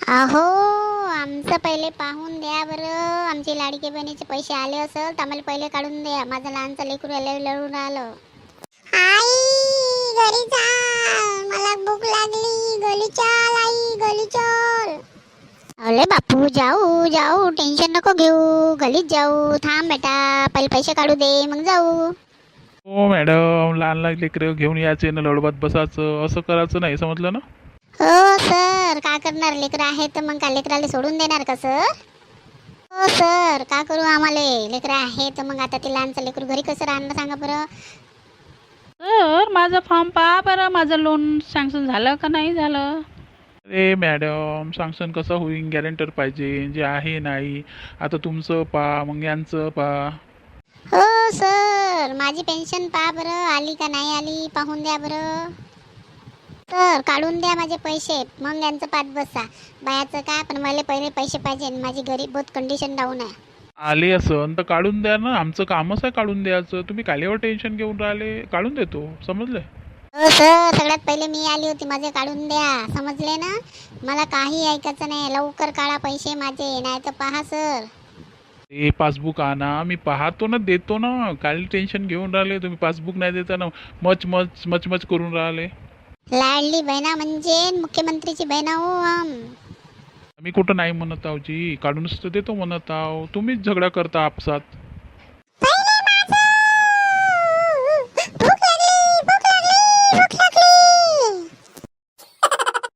अहो, आमचं पहिले पाहून द्या बरं. आमचे लाडके बहिणीचे पैसे आले असेल तर आम्हाला पहिले काढून द्या. माझं लहानचं लेकरू लढून राहिलं. आई घरी चाल, मला भूक लागली. घरी चाल आई, घरी चाल. अरे बापू, जाऊ जाऊ, टेन्शन नको घेऊ. गलीत जाऊ. थांब बेटा, पहिले पैसे काढू दे मग जाऊ. हो मॅडम, लहान लहान लेकरं घेऊन यायचे ना, लढवत बसायचं, असं करायचं नाही, समजलं ना? हो सर, काय करणार? लेकरं आहे तर मग काय लेकराला सोडून देणार का सर? हो सर, का करू? आम्हाला लेकरं आहे तर मग आता ते लहानचं लेकरू घरी कसं राहणार सांगा बरं. सर माझा फॉर्म पहा बरं, माझं लोन सँक्शन झालं का नाही झालं? अरे मॅडम, सँक्शन कसं होईल? गॅरेंटर पाहिजे, जे आहे नाही. आता तुमचं पहा, मग यांचं पहा. हो सर, माझी पेन्शन पहा बरं, आली का नाही आली पाहून द्या बरं. सर काढून द्या माझे पैसे, मग यांचं पाठ बसा. बायाचं काय, पण मला पहिले पैसे पाहिजे. माझी गरीब बहुत कंडिशन डाऊन आहे. आले असं तर काढून द्या ना, आमचं कामच आहे काढून द्यायचं. तुम्ही कालेवर टेन्शन घेऊन राहिले, काढून देतो, समजले? हो सर, सगळ्यात पहिले मी आली होती, माझे काढून द्या, समजले ना? मला काही ऐकायचं नाही, लवकर काढा पैसे माझे, नाही तर पहा सर. ते पासबुक आणा, मी पाहतो ना, देतो ना. काय टेन्शन घेऊन राहिले तुम्ही? पासबुक नाही देता ना, मच मच मच मच करून राहिले. लाडली बहिणा म्हणजे मुख्यमंत्रीची बहिणा हो हम. मी कुठं नाही म्हणत आहो जी, काढूनच तर देतो म्हणत आहो. तुम्हीच झगडा करता आपसात.